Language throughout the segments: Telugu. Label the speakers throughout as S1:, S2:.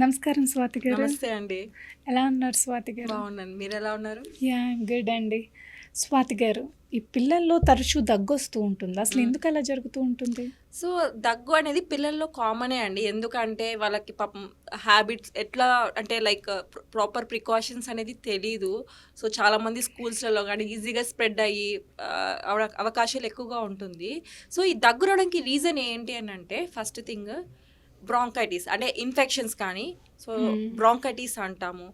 S1: నమస్కారం స్వాతి గారు.
S2: నమస్తే అండి.
S1: ఎలా ఉన్నారు స్వాతి గారు?
S2: బాగున్నాను. మీరెలా ఉన్నారు?
S1: ఐయామ్ గుడ్ అండి. స్వాతి గారు, ఈ పిల్లల్లో తరచూ దగ్గొస్తూ ఉంటుంది. అసలు ఎందుకు అలా జరుగుతూ ఉంటుంది?
S2: సో, దగ్గు అనేది పిల్లల్లో కామనే అండి. ఎందుకంటే వాళ్ళకి పాపం హ్యాబిట్స్ ఎట్లా అంటే లైక్ ప్రాపర్ ప్రికాషన్స్ అనేది తెలీదు. సో, చాలామంది స్కూల్స్‌లలో గానీ ఈజీగా స్ప్రెడ్ అయ్యి అవకాశాలు ఎక్కువగా ఉంటుంది. సో, ఈ దగ్గు రావడానికి రీజన్ ఏంటి అనంటే ఫస్ట్ థింగ్ బ్రాంకైటిస్ అంటే ఇన్ఫెక్షన్స్ కానీ, సో బ్రాంకైటిస్ అంటాము.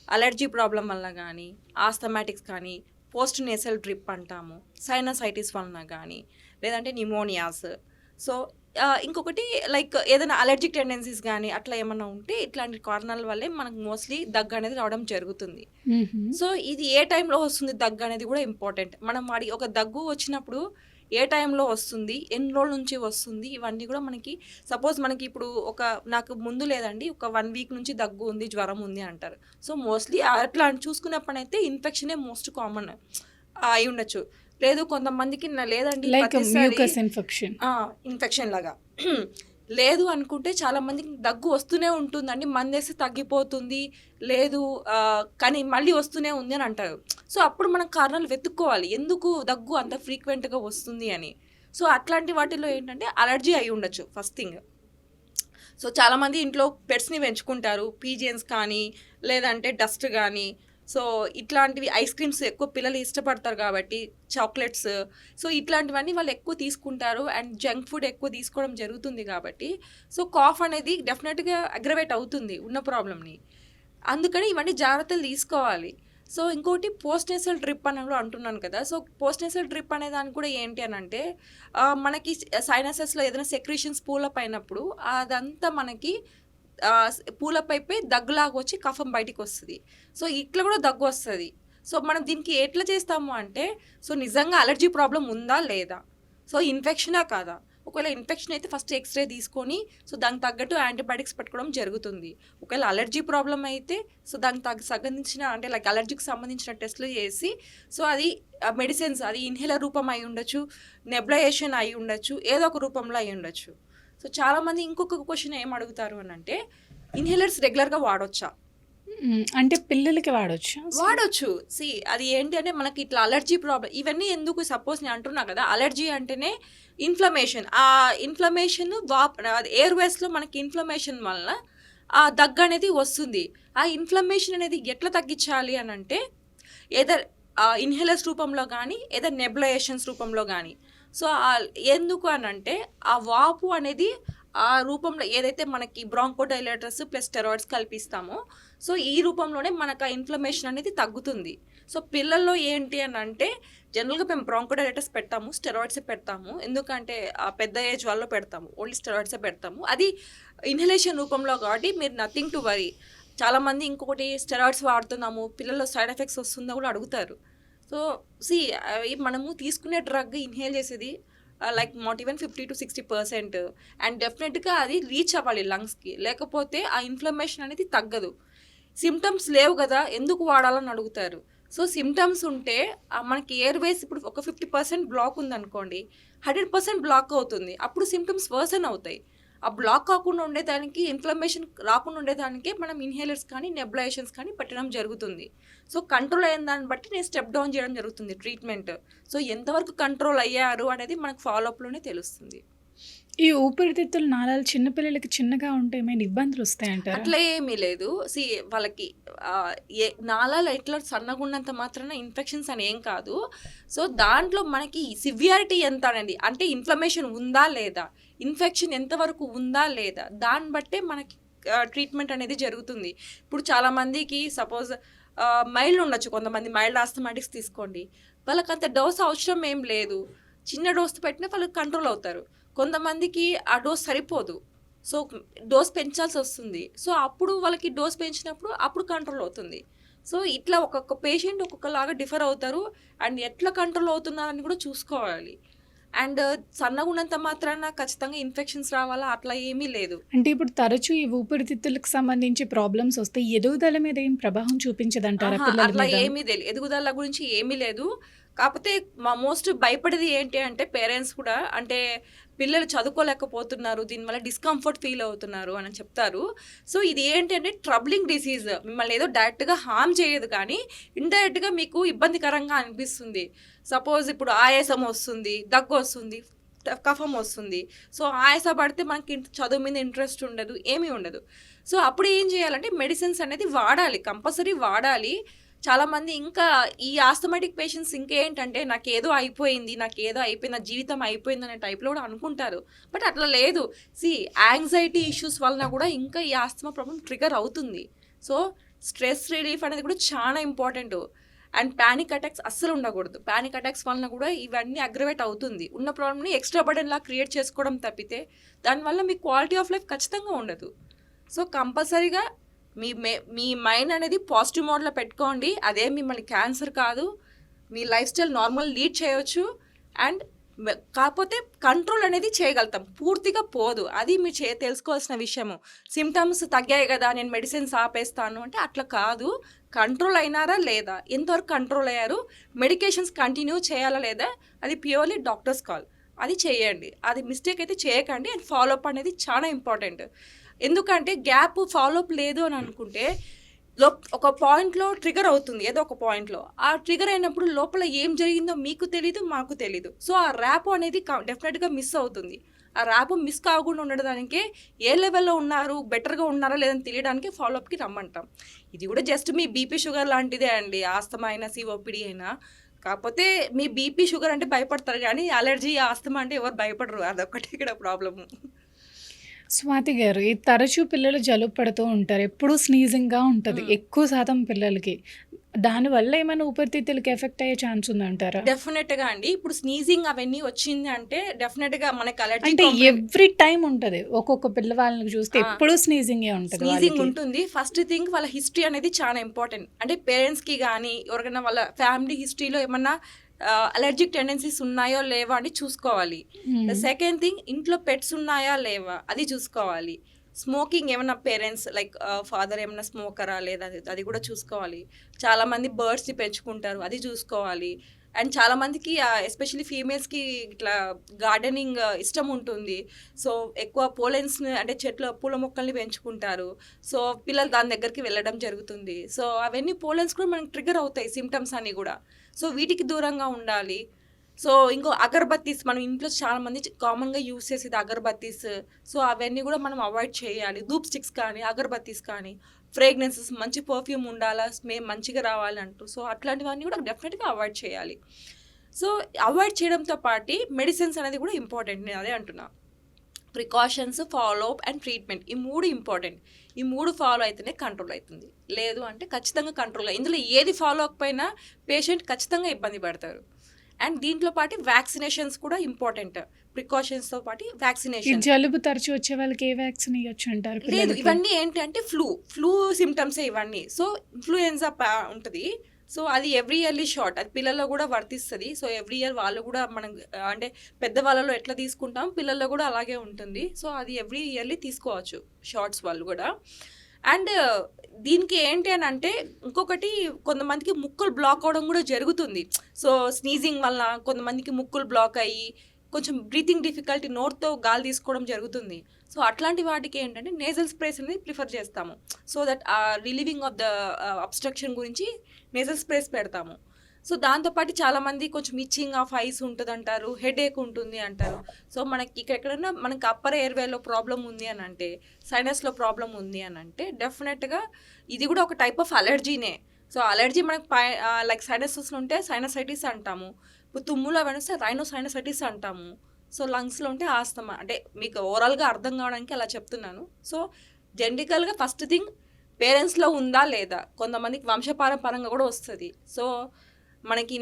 S2: అలర్జీ ప్రాబ్లం వల్ల కానీ, ఆస్థమాటిక్స్ కానీ, పోస్ట్ నేసల్ డ్రిప్ అంటాము. సైనసైటిస్ వలన కానీ, లేదంటే న్యూమోనియాస్. సో ఇంకొకటి లైక్ ఏదైనా అలర్జిక్ టెండెన్సీస్ కానీ అట్లా ఏమన్నా ఉంటే ఇట్లాంటి కారణాల వల్లే మనకు మోస్ట్లీ దగ్గు అనేది రావడం జరుగుతుంది. సో ఇది ఏ టైంలో వస్తుంది దగ్గు అనేది కూడా ఇంపార్టెంట్. మనం వాడి ఒక దగ్గు వచ్చినప్పుడు ఏ టైంలో వస్తుంది, ఎన్ని రోజుల నుంచి వస్తుంది, ఇవన్నీ కూడా మనకి సపోజ్ మనకి ఇప్పుడు నాకు ముందు లేదండి ఒక 1 వీక్ నుంచి దగ్గు ఉంది, జ్వరం ఉంది అంటారు. సో మోస్ట్లీ అట్లా చూసుకున్నప్పుడైతే ఇన్ఫెక్షనే మోస్ట్ కామన్ అయి ఉండొచ్చు. లేదు కొంతమందికి లేదండి
S1: లైక్ మ్యూకస్ ఇన్ఫెక్షన్.
S2: ఇన్ఫెక్షన్ లాగా లేదు అనుకుంటే చాలా మందికి దగ్గు వస్తూనే ఉంటుందండి, మందేస్తే తగ్గిపోతుంది, లేదు కానీ మళ్ళీ వస్తూనే ఉంది అని అంటారు. సో అప్పుడు మనం కారణాలు వెతుక్కోవాలి ఎందుకు దగ్గు అంత ఫ్రీక్వెంట్గా వస్తుంది అని. సో అట్లాంటి వాటిలో ఏంటంటే అలర్జీ అయి ఉండొచ్చు ఫస్ట్ థింగ్. సో చాలామంది ఇంట్లో పెట్స్ని పెంచుకుంటారు, పీజియన్స్ కానీ లేదంటే డస్ట్ కానీ. సో ఇట్లాంటివి ఐస్ క్రీమ్స్ ఎక్కువ పిల్లలు ఇష్టపడతారు కాబట్టి, చాక్లెట్స్, సో ఇట్లాంటివన్నీ వాళ్ళు ఎక్కువ తీసుకుంటారు అండ్ జంక్ ఫుడ్ ఎక్కువ తీసుకోవడం జరుగుతుంది కాబట్టి సో కాఫ్ అనేది డెఫినెట్గా అగ్రవేట్ అవుతుంది ఉన్న ప్రాబ్లమ్ని. అందుకని ఇవన్నీ జాగ్రత్తలు తీసుకోవాలి. సో ఇంకోటి పోస్ట్ నేసల్ డ్రిప్ అని కూడా అంటున్నాను కదా. సో పోస్ట్ నేసల్ డ్రిప్ అనే దానికి కూడా ఏంటి అని అంటే మనకి సైనసెస్లో ఏదైనా సెక్రీషన్స్ పూలప్ అయినప్పుడు అదంతా మనకి పూలపైపై దగ్గులాగా వచ్చి కఫం బయటికి వస్తుంది. సో ఇట్లా కూడా దగ్గు వస్తుంది. సో మనం దీనికి ఎట్లా చేస్తాము అంటే సో నిజంగా అలర్జీ ప్రాబ్లం ఉందా లేదా, సో ఇన్ఫెక్షనా కాదా, ఒకవేళ ఇన్ఫెక్షన్ అయితే ఫస్ట్ ఎక్స్రే తీసుకొని సో దానికి తగ్గట్టు యాంటీబయాటిక్స్ పెట్టుకోవడం జరుగుతుంది. ఒకవేళ అలర్జీ ప్రాబ్లం అయితే సో దానికి సంబంధించిన అంటే లైక్ అలర్జీకి సంబంధించిన టెస్టులు చేసి సో అది మెడిసిన్స్ అది ఇన్హేలర్ రూపం అయి ఉండొచ్చు, నెబ్లయేషన్ అయి ఉండొచ్చు, ఏదో ఒక రూపంలో అయి ఉండొచ్చు. సో చాలామంది ఇంకొక క్వశ్చన్ ఏం అడుగుతారు అని అంటే ఇన్హేలర్స్ రెగ్యులర్గా వాడొచ్చా
S1: అంటే పిల్లలకి వాడొచ్చు.
S2: అది ఏంటి అంటే మనకి ఇట్లా అలర్జీ ప్రాబ్లం ఇవన్నీ ఎందుకు సపోజ్ నేను అంటున్నా కదా, అలర్జీ అంటేనే ఇన్ఫ్లమేషన్. ఆ ఇన్ఫ్లమేషన్ ఎయిర్ వేస్లో మనకి ఇన్ఫ్లమేషన్ వలన ఆ దగ్గు అనేది వస్తుంది. ఆ ఇన్ఫ్లమేషన్ అనేది ఎట్లా తగ్గించాలి అని అంటే ఏదర్ ఇన్హేలర్స్ రూపంలో కానీ ఏదర్ నెబ్లయేషన్స్ రూపంలో కానీ. సో ఎందుకు అని అంటే ఆ వాపు అనేది ఆ రూపంలో ఏదైతే మనకి బ్రాంకోడైలేటర్స్ ప్లస్ స్టెరాయిడ్స్ కల్పిస్తామో సో ఈ రూపంలోనే మనకు ఆ ఇన్ఫ్లమేషన్ అనేది తగ్గుతుంది. సో పిల్లల్లో ఏంటి అని అంటే జనరల్గా మేము బ్రాంకోడైలేటర్స్ పెడతాము, స్టెరాయిడ్సే పెడతాము. ఎందుకంటే ఆ పెద్ద ఏజ్ వాళ్ళలో పెడతాము, ఓన్లీ స్టెరాయిడ్సే పెడతాము. అది ఇన్హలేషన్ రూపంలో కాబట్టి మీరు నథింగ్ టు వరీ. చాలామంది ఇంకొకటి స్టెరాయిడ్స్ వాడుతున్నాము, పిల్లల్లో సైడ్ ఎఫెక్ట్స్ వస్తుందో కూడా అడుగుతారు. సో మనము తీసుకునే డ్రగ్ ఇన్హేల్ చేసేది లైక్ నాట్ ఈవెన్ 50-60% అండ్ డెఫినెట్గా అది రీచ్ అవ్వాలి లంగ్స్కి, లేకపోతే ఆ ఇన్ఫ్లమేషన్ అనేది తగ్గదు. సిమ్టమ్స్ లేవు కదా ఎందుకు వాడాలని అడుగుతారు. సో సిమ్టమ్స్ ఉంటే మనకి ఎయిర్వేస్ ఇప్పుడు ఒక 50% బ్లాక్ ఉందనుకోండి, 100% బ్లాక్ అవుతుంది. అప్పుడు సిమ్టమ్స్ వర్సన్ అవుతాయి. ఆ బ్లాక్ కాకుండా ఉండేదానికి, ఇన్ఫ్లమేషన్ రాకుండా ఉండేదానికే మనం ఇన్హేలర్స్ కానీ నెబ్లయేషన్స్ కానీ పెట్టడం జరుగుతుంది. సో కంట్రోల్ అయిన దాన్ని బట్టి నేను స్టెప్ డౌన్ చేయడం జరుగుతుంది ట్రీట్మెంట్. సో ఎంతవరకు కంట్రోల్ అయ్యారు అనేది మనకు ఫాలోఅప్లోనే తెలుస్తుంది.
S1: ఈ ఊపిరితిత్తుల నాళాలు చిన్నపిల్లలకి చిన్నగా ఉంటే ఏమైనా ఇబ్బందులు వస్తాయంటారా?
S2: అట్లా ఏమీ లేదు. వాళ్ళకి నాళాలు ఎట్లా సన్నగా ఉన్నంత మాత్రాన ఇన్ఫెక్షన్స్ అని ఏం కాదు. సో దాంట్లో మనకి సివియారిటీ ఎంత అనేది అంటే ఇన్ఫ్లమేషన్ ఉందా లేదా, ఇన్ఫెక్షన్ ఎంతవరకు ఉందా లేదా, దాన్ని బట్టే మనకి ట్రీట్మెంట్ అనేది జరుగుతుంది. ఇప్పుడు చాలామందికి సపోజ్ మైల్డ్ ఉండొచ్చు, కొంతమంది మైల్డ్ ఆస్థమాటిక్స్ తీసుకోండి, వాళ్ళకి అంత డోస్ అవసరం ఏం లేదు, చిన్న డోస్ పెట్టినా వాళ్ళకి కంట్రోల్ అవుతారు. కొంతమందికి ఆ డోస్ సరిపోదు, సో డోస్ పెంచాల్సి వస్తుంది. సో అప్పుడు వాళ్ళకి డోస్ పెంచినప్పుడు అప్పుడు కంట్రోల్ అవుతుంది. సో ఇట్లా ఒక్కొక్క పేషెంట్ ఒక్కొక్కలాగా డిఫర్ అవుతారు అండ్ ఎట్లా కంట్రోల్ అవుతున్నారని కూడా చూసుకోవాలి. అండ్ సన్నగా ఉన్నంత మాత్రాన ఖచ్చితంగా ఇన్ఫెక్షన్స్ రావాలా అట్లా ఏమీ లేదు.
S1: అంటే ఇప్పుడు తరచూ ఈ ఊపిరితిత్తులకు సంబంధించి ప్రాబ్లమ్స్ వస్తే ఎదుగుదల మీద ఏం ప్రభావం చూపించదంటారా పిల్లల
S2: అట్లా
S1: మీద?
S2: ఏమీ తెలియదు, ఎదుగుదల గురించి ఏమీ లేదు. కాకపోతే మోస్ట్ భయపడేది ఏంటి అంటే పేరెంట్స్ కూడా అంటే పిల్లలు చదువుకోలేకపోతున్నారు, దీనివల్ల డిస్కంఫర్ట్ ఫీల్ అవుతున్నారు అని చెప్తారు. సో ఇది ఏంటంటే ట్రబ్లింగ్ డిసీజ్, మిమ్మల్ని ఏదో డైరెక్ట్గా హార్మ్ చేయదు కానీ ఇండైరెక్ట్గా మీకు ఇబ్బందికరంగా అనిపిస్తుంది. సపోజ్ ఇప్పుడు ఆయాసం వస్తుంది, దగ్గు వస్తుంది, కఫం వస్తుంది. సో ఆయాస పడితే మనకి చదువు మీద ఇంట్రెస్ట్ ఉండదు, ఏమీ ఉండదు. సో అప్పుడు ఏం చేయాలంటే మెడిసిన్స్ అనేది వాడాలి, కంపల్సరీ వాడాలి. చాలామంది ఇంకా ఈ ఆస్థమాటిక్ పేషెంట్స్ ఇంకేంటంటే నాకేదో అయిపోయింది, నా జీవితం అయిపోయింది అనే టైప్లో కూడా అనుకుంటారు. బట్ అట్లా లేదు. యాంగ్జైటీ ఇష్యూస్ వలన కూడా ఇంకా ఈ ఆస్తమా ప్రాబ్లం ట్రిగర్ అవుతుంది. సో స్ట్రెస్ రిలీఫ్ అనేది కూడా చాలా ఇంపార్టెంట్. అండ్ ప్యానిక్ అటాక్స్ అస్సలు ఉండకూడదు. ప్యానిక్ అటాక్స్ వలన కూడా ఇవన్నీ అగ్రవేట్ అవుతుంది. ఉన్న ప్రాబ్లమ్ని ఎక్స్ట్రా బర్డెన్ లా క్రియేట్ చేసుకోవడం తప్పితే దానివల్ల మీ క్వాలిటీ ఆఫ్ లైఫ్ ఖచ్చితంగా ఉండదు. సో కంపల్సరీగా మీ మైండ్ అనేది పాజిటివ్ మోడ్లో పెట్టుకోండి. అదే మిమ్మల్ని క్యాన్సర్ కాదు, మీ లైఫ్ స్టైల్ నార్మల్ లీడ్ చేయొచ్చు. అండ్ కాకపోతే కంట్రోల్ అనేది చేయగలుగుతాం, పూర్తిగా పోదు. అది మీరు తెలుసుకోవాల్సిన విషయము. సిమ్టమ్స్ తగ్గాయి కదా నేను మెడిసిన్స్ ఆపేస్తాను అంటే అట్లా కాదు. కంట్రోల్ అయినారా లేదా, ఎంతవరకు కంట్రోల్ అయ్యారు, మెడికేషన్స్ కంటిన్యూ చేయాలా లేదా, అది ప్యూర్లీ డాక్టర్స్ కాల్. అది చేయండి, అది మిస్టేక్ అయితే చేయకండి. అండ్ ఫాలోఅప్ అనేది చాలా ఇంపార్టెంట్. ఎందుకంటే గ్యాప్ ఫాలోఅప్ లేదు అని అనుకుంటే ఒక పాయింట్లో ట్రిగర్ అవుతుంది, ఏదో ఒక పాయింట్లో. ఆ ట్రిగర్ అయినప్పుడు లోపల ఏం జరిగిందో మీకు తెలీదు, మాకు తెలీదు. సో ఆ ర్యాపో అనేది డెఫినెట్గా మిస్ అవుతుంది. ఆ ర్యాపో మిస్ కాకుండా ఉండడానికే ఏ లెవెల్లో ఉన్నారు, బెటర్గా ఉన్నారా లేదని తెలియడానికి ఫాలోఅప్కి రమ్మంటాం. ఇది కూడా జస్ట్ మీ బీపీ షుగర్ లాంటిదే అండి, ఆస్తమా అయినా సిఓపిడి అయినా. కాకపోతే మీ బీపీ షుగర్ అంటే భయపడతారు కానీ అలర్జీ ఆస్తమా అంటే ఎవరు భయపడరు. అదొక్కటే ఇక్కడ ప్రాబ్లము.
S1: స్వాతి గారు, ఈ తరచూ పిల్లలు జలుబు పడుతూ ఉంటారు, ఎప్పుడూ స్నీజింగ్గా ఉంటుంది ఎక్కువ శాతం పిల్లలకి. దానివల్ల ఏమైనా ఊపిరితిత్తులకి ఎఫెక్ట్ అయ్యే ఛాన్స్ ఉందంటారా?
S2: డెఫినెట్గా అండి. ఇప్పుడు స్నీజింగ్ అవన్నీ వచ్చింది అంటే డెఫినెట్గా మనకి అలర్జీ
S1: అంటే ఎవ్రీ టైం ఉంటుంది, ఒక్కొక్క పిల్లవాళ్ళని చూస్తే ఎప్పుడూ స్నీజింగే ఉంటుంది.
S2: స్నీజింగ్ ఉంటుంది. ఫస్ట్ థింగ్ వాళ్ళ హిస్టరీ అనేది చాలా ఇంపార్టెంట్. అంటే పేరెంట్స్కి కానీ ఎవరికైనా వాళ్ళ ఫ్యామిలీ హిస్టరీలో ఏమన్నా అలర్జిక్ టెండెన్సీస్ ఉన్నాయో లేవా అని చూసుకోవాలి. సెకండ్ థింగ్ ఇంట్లో పెట్స్ ఉన్నాయా లేవా అది చూసుకోవాలి. స్మోకింగ్ ఏమైనా పేరెంట్స్ లైక్ ఫాదర్ ఏమైనా స్మోకరా లేదా అది కూడా చూసుకోవాలి. చాలామంది బర్డ్స్ని పెంచుకుంటారు, అది చూసుకోవాలి. అండ్ చాలామందికి ఎస్పెషల్లీ ఫీమేల్స్కి ఇట్లా గార్డెనింగ్ ఇష్టం ఉంటుంది. సో ఎక్కువ పోలెన్స్ని అంటే పూల మొక్కల్ని పెంచుకుంటారు. సో పిల్లలు దాని దగ్గరికి వెళ్ళడం జరుగుతుంది. సో అవన్నీ పోలెన్స్ కూడా మనకి ట్రిగర్ అవుతాయి, సిమ్టమ్స్ అన్నీ కూడా. సో వీటికి దూరంగా ఉండాలి. సో ఇంకో అగరబత్తీస్, మనం ఇంట్లో చాలామంది కామన్గా యూస్ చేసేది అగరబత్తీస్. సో అవన్నీ కూడా మనం అవాయిడ్ చేయాలి. ధూప్ స్టిక్స్ కానీ అగరబత్తీస్ కానీ, ఫ్రేగ్రెన్సెస్ మంచి పర్ఫ్యూమ్ ఉండాలా, స్మెల్ మంచిగా రావాలి అంటూ. సో అట్లాంటివన్నీ కూడా డెఫినెట్గా అవాయిడ్ చేయాలి. సో అవాయిడ్ చేయడంతో పాటు మెడిసిన్స్ అనేది కూడా ఇంపార్టెంట్. నేను అదే అంటున్నా, ప్రికాషన్స్, ఫాలోఅప్ అండ్ ట్రీట్మెంట్, ఈ మూడు ఇంపార్టెంట్. ఈ మూడు ఫాలో అయితేనే కంట్రోల్ అవుతుంది. లేదు అంటే ఖచ్చితంగా కంట్రోల్. ఇందులో ఏది ఫాలో అవ్వకపోయినా పేషెంట్ ఖచ్చితంగా ఇబ్బంది పడతారు. అండ్ దీంట్లో పాటు వ్యాక్సినేషన్స్ కూడా ఇంపార్టెంట్. ప్రికాషన్స్తో పాటు వ్యాక్సినేషన్.
S1: జలుబు తరచు వచ్చే వాళ్ళకి ఏ వ్యాక్సిన్ ఇవ్వచ్చు అంటారు?
S2: లేదు, ఇవన్నీ ఏంటంటే ఫ్లూ సిమ్టమ్సే ఇవన్నీ. సో ఇన్ఫ్లుయెన్జా ఉంటుంది. సో అది ఎవ్రీ ఇయర్లీ షాట్, అది పిల్లల్లో కూడా వర్తిస్తుంది. సో ఎవ్రీ ఇయర్ వాళ్ళు కూడా మనం అంటే పెద్దవాళ్ళలో ఎట్లా తీసుకుంటాం పిల్లల్లో కూడా అలాగే ఉంటుంది. సో అది ఎవ్రీ ఇయర్లీ తీసుకోవచ్చు షార్ట్స్ వాళ్ళు కూడా. అండ్ దీనికి ఏంటి అని అంటే ఇంకొకటి, కొంతమందికి ముక్కులు బ్లాక్ అవడం కూడా జరుగుతుంది. సో స్నీజింగ్ వల్ల కొంతమందికి ముక్కులు బ్లాక్ అయ్యి కొంచెం బ్రీతింగ్ డిఫికల్టీ, నోట్తో గాలి తీసుకోవడం జరుగుతుంది. సో అట్లాంటి వాటికి ఏంటంటే నేజల్ స్ప్రేస్ అనేది ప్రిఫర్ చేస్తాము. So that relieving of the obstruction గురించి నేజల్ స్ప్రేస్ పెడతాము. సో దాంతోపాటు చాలామంది కొంచెం ఇచ్చింగ్ ఆఫ్ ఐస్ ఉంటుంది అంటారు, హెడేక్ ఉంటుంది అంటారు. సో మనకి ఎక్కడైనా మనకి అప్పర్ ఎయిర్వేలో ప్రాబ్లం ఉంది అని అంటే, సైనస్లో ప్రాబ్లం ఉంది అని అంటే డెఫినెట్గా ఇది కూడా ఒక టైప్ ఆఫ్ అలర్జీనే. సో అలర్జీ మనకి లైక్ సైనసెస్లో ఉంటే సైనసైటిస్ అంటాము, ఇప్పుడు తుమ్ములో వెనిస్తే రైనోసైనసైటిస్ అంటాము. సో లంగ్స్లో ఉంటే ఆస్తమా. అంటే మీకు ఓవరాల్గా అర్థం కావడానికి అలా చెప్తున్నాను. సో జెనెటికల్గా ఫస్ట్ థింగ్ పేరెంట్స్లో ఉందా లేదా, కొంతమందికి వంశపారంపరంగా కూడా వస్తుంది. సో మనకి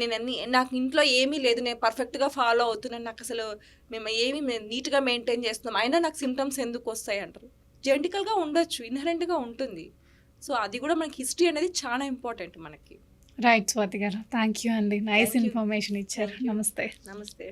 S2: నాకు ఇంట్లో ఏమీ లేదు, నేను పర్ఫెక్ట్గా ఫాలో అవుతున్నాను, నాకు అసలు మేము ఏమీ నీట్గా మెయింటైన్ చేస్తున్నాం, అయినా నాకు సిమ్టమ్స్ ఎందుకు వస్తాయి అంటారు. జెనెటికల్గా ఉండొచ్చు, ఇన్హరెంట్గా ఉంటుంది. సో అది కూడా మనకి హిస్టరీ అనేది చాలా ఇంపార్టెంట్ మనకి.
S1: రైట్ స్వాతి గారు, థ్యాంక్ యూ అండి, నైస్ ఇన్ఫర్మేషన్ ఇచ్చారు. నమస్తే.
S2: నమస్తే.